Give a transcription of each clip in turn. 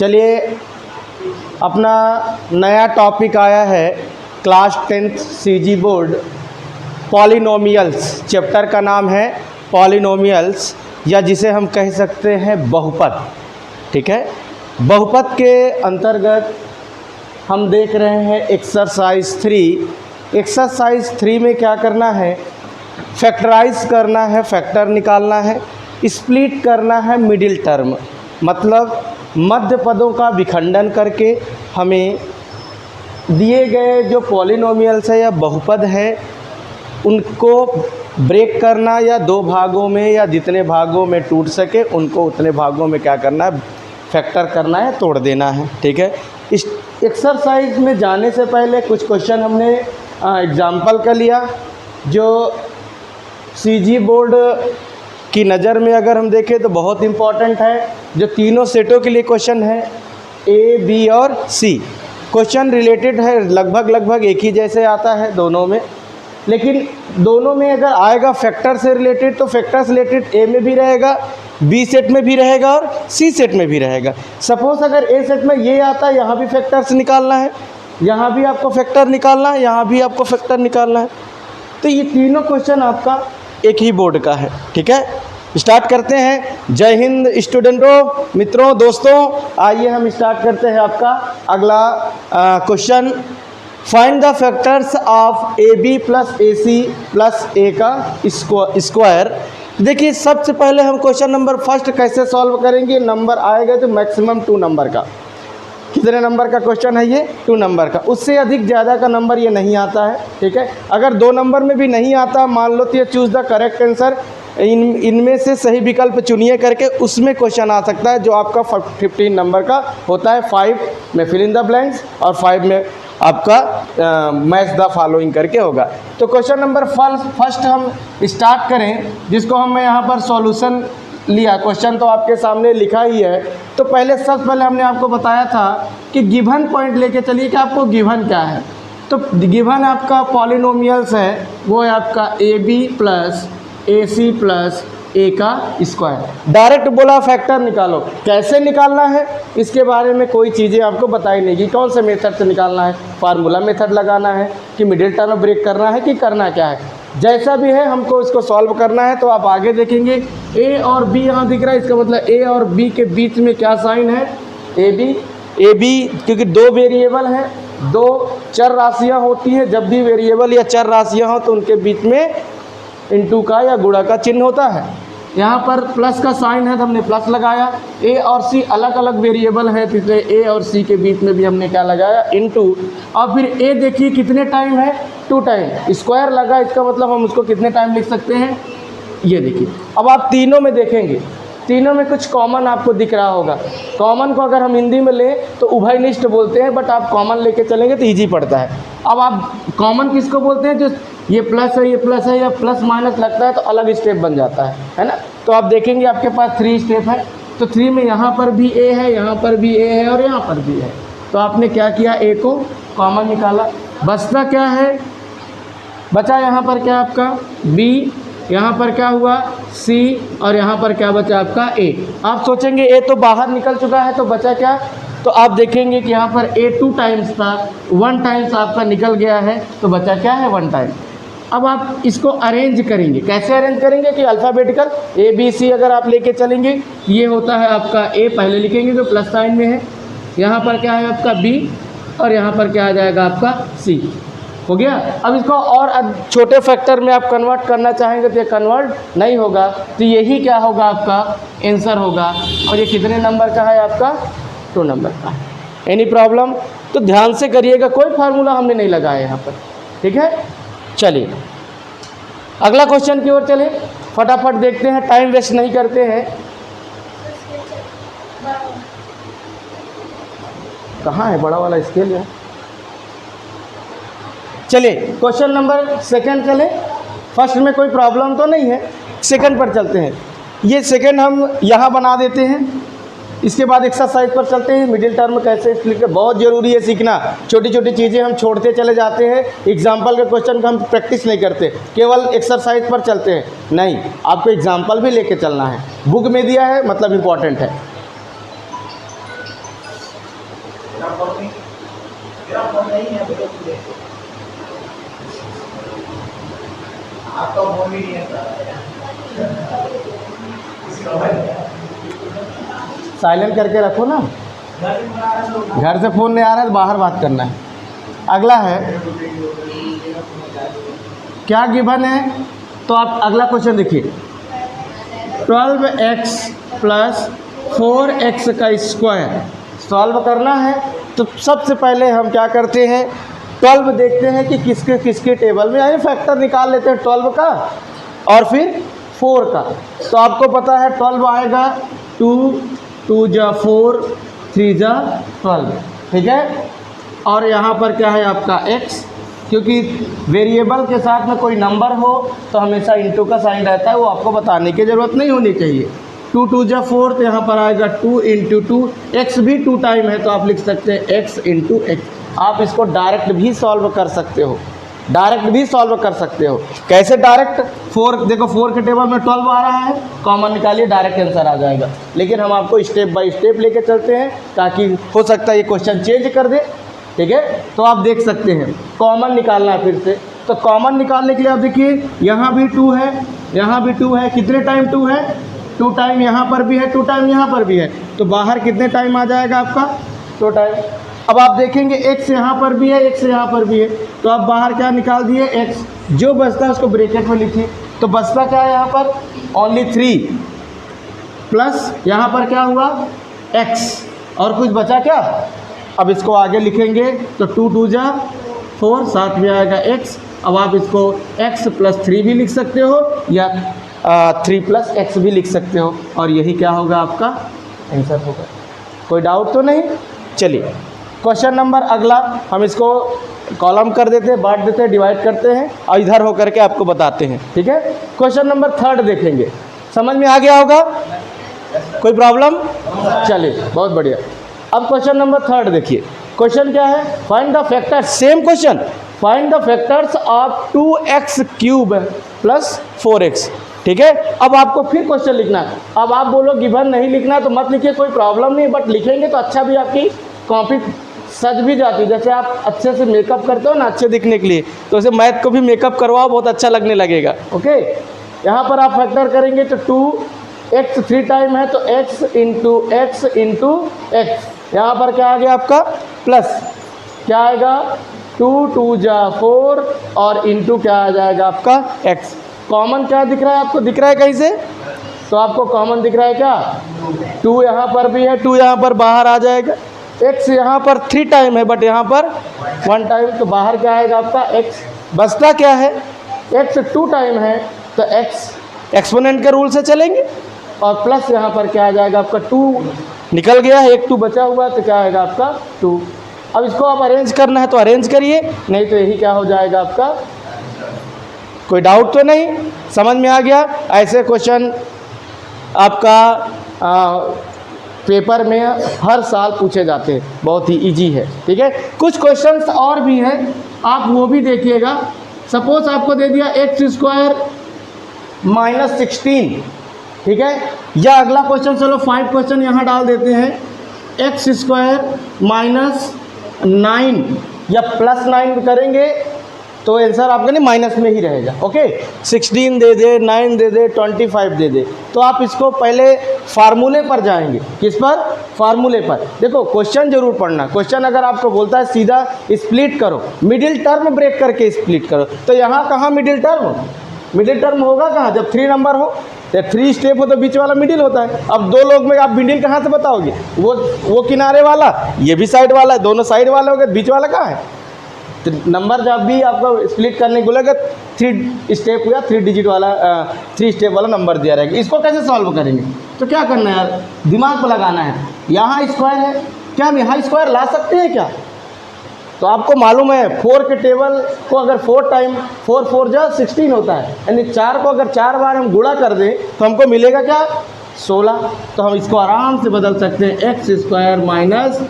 चलिए, अपना नया टॉपिक आया है class 10th CG board, polynomials. Chapter का नाम है पॉलिनोमियल्स, या जिसे हम कह सकते हैं बहुपद। ठीक है, बहुपद के अंतर्गत हम देख रहे हैं एक्सरसाइज 3। एक्सरसाइज 3 में क्या करना है? फैक्टराइज करना है, फैक्टर निकालना है, स्प्लिट करना है मिडिल टर्म, मतलब मध्य पदों का विखंडन करके हमें दिए गए जो पॉलिनोमियल्स है या बहुपद है उनको ब्रेक करना, या दो भागों में या जितने भागों में टूट सके उनको उतने भागों में क्या करना है? फैक्टर करना है, तोड़ देना है। ठीक है, इस एक्सरसाइज में जाने से पहले कुछ क्वेश्चन हमने एग्जाम्पल का लिया, जो सीजी बोर्ड की नज़र में अगर हम देखें तो बहुत इम्पॉर्टेंट है। जो तीनों सेटों के लिए क्वेश्चन है, ए, बी और सी, क्वेश्चन रिलेटेड है, लगभग एक ही जैसे आता है दोनों में, लेकिन दोनों में अगर आएगा फैक्टर से रिलेटेड तो फैक्टर से रिलेटेड ए में भी रहेगा, बी सेट में भी रहेगा और सी सेट में भी रहेगा। सपोज़ अगर ए सेट में ये आता है, यहाँ भी फैक्टर्स निकालना है, यहाँ भी आपको फैक्टर निकालना है, यहाँ भी आपको फैक्टर निकालना है, तो ये तीनों क्वेश्चन आपका एक ही बोर्ड का है। ठीक है, स्टार्ट करते हैं। जय हिंद स्टूडेंटों, मित्रों, दोस्तों, आइए हम स्टार्ट करते हैं आपका अगला question. Find the factors of a b plus a c plus a का स्क्वायर। देखिए, सबसे पहले हम क्वेश्चन नंबर फर्स्ट कैसे सॉल्व करेंगे? नंबर आएगा तो मैक्सिमम 2 नंबर का। कितने नंबर का क्वेश्चन है ये? 2 नंबर का। उससे अधिक ज़्यादा का नंबर ये नहीं आता है। ठीक है, अगर 2 नंबर में भी नहीं आता मान लो तो ये चूज़ द करेक्ट आंसर, इनमें से सही विकल्प चुनिए करके उसमें क्वेश्चन आ सकता है जो आपका 15 नंबर का होता है। 5 में फिल इन द ब्लैंक्स और 5 में आपका मैच द फॉलोइंग करके होगा। तो क्वेश्चन नंबर फर्स्ट हम स्टार्ट करें, जिसको हम यहाँ पर सॉल्यूशन लिया। क्वेश्चन तो आपके सामने लिखा ही है। तो सबसे पहले हमने आपको बताया था कि गिवन पॉइंट लेके चलिए कि आपको गिवन क्या है। तो गिवन आपका पॉलिनोमियल्स है, वो है आपका a b plus a c plus a का स्क्वायर। डायरेक्ट बोला फैक्टर निकालो, कैसे निकालना है इसके बारे में कोई चीज़ें आपको बताई नहीं कि कौन से मेथड से निकालना है, फार्मूला मेथड लगाना है कि मिडिल टर्म ब्रेक करना है कि करना क्या है। जैसा भी है हमको इसको सॉल्व करना है। तो आप आगे देखेंगे ए और बी यहाँ दिख रहा है, इसका मतलब ए और बी के बीच में क्या साइन है? ए बी, क्योंकि 2 वेरिएबल हैं, 2 चर राशियाँ होती हैं। जब भी वेरिएबल या चर राशियाँ हो तो उनके बीच में इनटू का या गुणा का चिन्ह होता है। यहाँ पर प्लस का साइन है तो हमने प्लस लगाया। ए और सी अलग अलग वेरिएबल है, तो इसलिए ए और सी के बीच में भी हमने क्या लगाया? इनटू। अब फिर ए देखिए कितने टाइम है? 2 टाइम। स्क्वायर लगा, इसका मतलब हम उसको कितने टाइम लिख सकते हैं? ये देखिए। अब आप तीनों में देखेंगे, तीनों में कुछ कॉमन आपको दिख रहा होगा। कॉमन को अगर हम हिंदी में लें तो उभयनिष्ठ बोलते हैं, बट आप कॉमन लेके चलेंगे तो ईजी पड़ता है। अब आप कॉमन किसको बोलते हैं? जो ये प्लस है, ये प्लस है, या प्लस माइनस लगता है तो अलग स्टेप बन जाता है ना। तो आप देखेंगे आपके पास 3 स्टेप है। तो 3 में यहाँ पर भी ए है, यहाँ पर भी ए है और यहाँ पर भी है। तो आपने क्या किया? ए को कॉमन निकाला। बचता क्या है? बचा यहाँ पर क्या आपका? बी, यहाँ पर क्या हुआ? सी, और यहाँ पर क्या बचा आपका? ए। आप सोचेंगे ए तो बाहर निकल चुका है तो बचा क्या? तो आप देखेंगे कि यहाँ पर ए 2 टाइम्स था, 1 टाइम्स आपका निकल गया है, तो बचा क्या है? 1 टाइम। अब आप इसको अरेंज करेंगे। कैसे अरेंज करेंगे? कि अल्फ़ाबेटिकल ए बी सी अगर आप लेके चलेंगे, ये होता है आपका ए, पहले लिखेंगे जो प्लस साइन में है, यहाँ पर क्या है आपका बी, और यहाँ पर क्या आ जाएगा आपका सी। हो गया। अब इसको और छोटे फैक्टर में आप कन्वर्ट करना चाहेंगे तो ये कन्वर्ट नहीं होगा, तो यही क्या होगा? आपका आंसर होगा। और ये कितने नंबर का है आपका? 2 नंबर का। Any problem? तो ध्यान से करिएगा, कोई फार्मूला हमने नहीं लगाया यहाँ पर। ठीक है, चलिए अगला क्वेश्चन की ओर चले, फटाफट देखते हैं, टाइम वेस्ट नहीं करते हैं। कहाँ है बड़ा वाला स्केल है? चलिए क्वेश्चन नंबर सेकंड चले। फर्स्ट में कोई प्रॉब्लम तो नहीं है, सेकंड पर चलते हैं। ये सेकंड हम यहाँ बना देते हैं, इसके बाद एक्सरसाइज पर चलते हैं। मिडिल टर्म कैसे स्प्लिट कर, बहुत ज़रूरी है सीखना। छोटी छोटी चीज़ें हम छोड़ते चले जाते हैं, एग्जाम्पल के क्वेश्चन का हम प्रैक्टिस नहीं करते, केवल एक्सरसाइज पर चलते हैं। नहीं, आपको एग्जाम्पल भी लेके चलना है। बुक में दिया है मतलब इम्पॉर्टेंट है। साइलेंट करके रखो ना, घर से फ़ोन नहीं आ रहा है तो बाहर बात करना है। अगला है क्या गिवन है, तो आप अगला क्वेश्चन देखिए 12x प्लस 4x का स्क्वायर सॉल्व करना है। तो सबसे पहले हम क्या करते हैं, 12 देखते हैं कि किसके किसके टेबल में, यानी फैक्टर निकाल लेते हैं 12 का और फिर 4 का। तो आपको पता है 12 आएगा 2 2 जा 4 3 जा 12, ठीक है। और यहाँ पर क्या है आपका x, क्योंकि वेरिएबल के साथ में कोई नंबर हो तो हमेशा इंटू का साइन रहता है, वो आपको बताने की ज़रूरत नहीं होनी चाहिए। 2 2 जा 4 तो यहाँ पर आएगा 2 इंटू 2, एक्स भी 2 टाइम है तो आप लिख सकते हैं x इंटू एक्स। आप इसको डायरेक्ट भी सॉल्व कर सकते हो, डायरेक्ट भी सॉल्व कर सकते हो। कैसे डायरेक्ट, 4 देखो 4 के टेबल में 12 आ रहा है, कॉमन निकालिए डायरेक्ट आंसर आ जाएगा। लेकिन हम आपको स्टेप बाय स्टेप लेके चलते हैं ताकि हो सकता है ये क्वेश्चन चेंज कर दे, ठीक है। तो आप देख सकते हैं कॉमन निकालना है फिर से। तो कॉमन निकालने के लिए आप देखिए यहाँ भी 2 है, यहाँ भी 2 है, कितने टाइम 2 है, 2 टाइम यहाँ पर भी है, 2 टाइम यहाँ पर भी है, तो बाहर कितने टाइम आ जाएगा आपका 2 टाइम। अब आप देखेंगे x यहाँ पर भी है, x यहाँ पर भी है, तो आप बाहर क्या निकाल दिए x, जो बचता है उसको ब्रैकेट में लिखिए। तो बचता क्या है यहाँ पर ओनली 3 प्लस यहाँ पर क्या हुआ x, और कुछ बचा क्या। अब इसको आगे लिखेंगे तो 2 2 जा 4, साथ में आएगा x। अब आप इसको x प्लस 3 भी लिख सकते हो या 3 प्लस x भी लिख सकते हो, और यही क्या होगा आपका आंसर होगा। कोई डाउट तो नहीं। चलिए क्वेश्चन नंबर अगला, हम इसको कॉलम कर देते हैं, बांट देते हैं, डिवाइड करते हैं और इधर होकर के आपको बताते हैं, ठीक है। क्वेश्चन नंबर 3 देखेंगे, समझ में आ गया होगा, कोई प्रॉब्लम। चलिए बहुत बढ़िया। अब क्वेश्चन नंबर 3 देखिए, क्वेश्चन क्या है, find the factors, same question, find the factors of 2x cube plus 4x, ठीक है। अब आपको फिर क्वेश्चन लिखना है। अब आप बोलो गिवन नहीं लिखना तो मत लिखिए, कोई प्रॉब्लम नहीं, बट लिखेंगे तो अच्छा भी आपकी कॉपी सज भी जाती है। जैसे आप अच्छे से मेकअप करते हो ना अच्छे दिखने के लिए, तो वैसे मैथ को भी मेकअप करवाओ, बहुत अच्छा लगने लगेगा, ओके। यहाँ पर आप फैक्टर करेंगे तो 2x 3 टाइम है तो x into x into x, यहाँ पर क्या आ गया आपका प्लस, क्या आएगा 2 2 जा 4 और इंटू क्या आ जाएगा आपका x। कॉमन क्या दिख रहा है आपको, दिख रहा है कहीं से, तो आपको कॉमन दिख रहा है क्या 2 यहाँ पर भी है, 2 यहाँ पर बाहर आ जाएगा, x यहाँ पर 3 टाइम है बट यहाँ पर 1 टाइम, तो बाहर क्या आएगा आपका x। बचता क्या है, x 2 टाइम है तो x एक्सपोनेंट के रूल से चलेंगे, और प्लस यहाँ पर क्या आ जाएगा आपका 2 निकल गया है, 1 2 बचा हुआ तो क्या आएगा आपका 2। अब इसको आप अरेंज करना है तो अरेंज करिए, नहीं तो यही क्या हो जाएगा आपका। कोई डाउट तो नहीं, समझ में आ गया। ऐसे क्वेश्चन आपका पेपर में हर साल पूछे जाते हैं, बहुत ही इजी है, ठीक है। कुछ क्वेश्चंस और भी हैं, आप वो भी देखिएगा। सपोज आपको दे दिया x² माइनस 16, ठीक है, या अगला क्वेश्चन, चलो 5 क्वेश्चन यहाँ डाल देते हैं, x² माइनस 9 या प्लस 9 करेंगे तो आंसर आपका नहीं माइनस में ही रहेगा, ओके। 16 दे दे, 9 दे दे, 25 दे दे, तो आप इसको पहले फार्मूले पर जाएंगे। किस पर, फार्मूले पर। देखो क्वेश्चन जरूर पढ़ना, क्वेश्चन अगर आपको बोलता है सीधा स्प्लिट करो, मिडिल टर्म ब्रेक करके स्प्लिट करो, तो यहाँ कहाँ मिडिल टर्म, मिडिल टर्म होगा कहाँ, जब 3 नंबर हो या 3 स्टेप हो तो बीच वाला मिडिल होता है। अब 2 लोग में आप मिडिल कहाँ से बताओगे, वो किनारे वाला, ये भी साइड वाला, दोनों साइड वाले हो गए, बीच वाला कहाँ है। तो नंबर जब भी आपको स्प्लिट करने को बोलेगा 3 स्टेप या 3 डिजिट वाला 3 स्टेप वाला नंबर दिया रहेगा। इसको कैसे सॉल्व करेंगे, तो क्या करना है यार, दिमाग पर लगाना है। यहाँ स्क्वायर है, क्या हम यहाँ स्क्वायर ला सकते हैं क्या, तो आपको मालूम है 4 के टेबल को अगर 4 टाइम 4 4 जा 16 होता है, यानी 4 को अगर 4 बार हम गुणा कर दें तो हमको मिलेगा क्या 16। तो हम इसको आराम से बदल सकते हैं, x² माइनस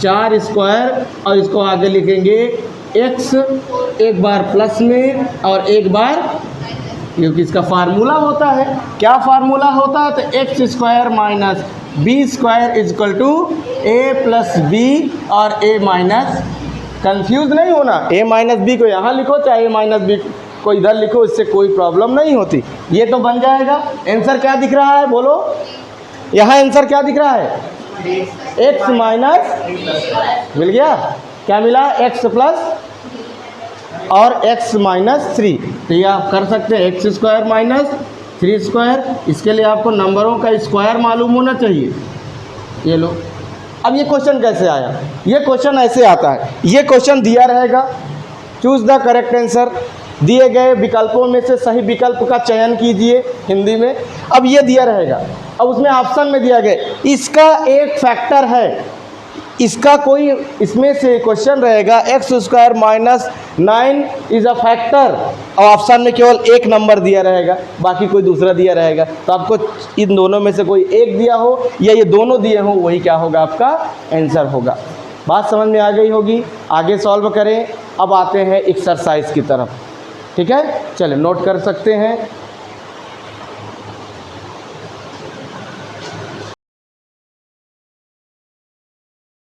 4² और इसको आगे लिखेंगे x एक बार प्लस में और एक बार, क्योंकि इसका फार्मूला होता है, क्या फार्मूला होता है, तो x² minus b² equal to a plus b और a माइनस, कंफ्यूज नहीं होना, a माइनस बी को यहाँ लिखो चाहे a माइनस बी कोई इधर लिखो, इससे कोई प्रॉब्लम नहीं होती। ये तो बन जाएगा। आंसर क्या दिख रहा है बोलो, यहाँ आंसर क्या दिख रहा है, x माइनस, मिल गया, क्या मिला, x प्लस और x माइनस 3। तो ये आप कर सकते हैं एक्स स्क्वायर माइनस 3 स्क्वायर। इसके लिए आपको नंबरों का स्क्वायर मालूम होना चाहिए। ये लो, अब ये क्वेश्चन कैसे आया, ये क्वेश्चन ऐसे आता है, ये क्वेश्चन दिया रहेगा, चूज़ द करेक्ट आंसर, दिए गए विकल्पों में से सही विकल्प का चयन कीजिए हिंदी में। अब ये दिया रहेगा, अब उसमें ऑप्शन में दिया गया इसका एक फैक्टर है, इसका कोई, इसमें से क्वेश्चन रहेगा x square minus 9 is a factor, और ऑप्शन में केवल एक नंबर दिया रहेगा, बाकी कोई दूसरा दिया रहेगा। तो आपको इन दोनों में से कोई एक दिया हो या ये दोनों दिए हो, वही क्या होगा, आपका आंसर होगा। बात समझ में आ गई होगी, आगे सॉल्व करें। अब आते हैं एक्सरसाइज की तरफ, ठीक है, चलिए नोट कर सकते हैं।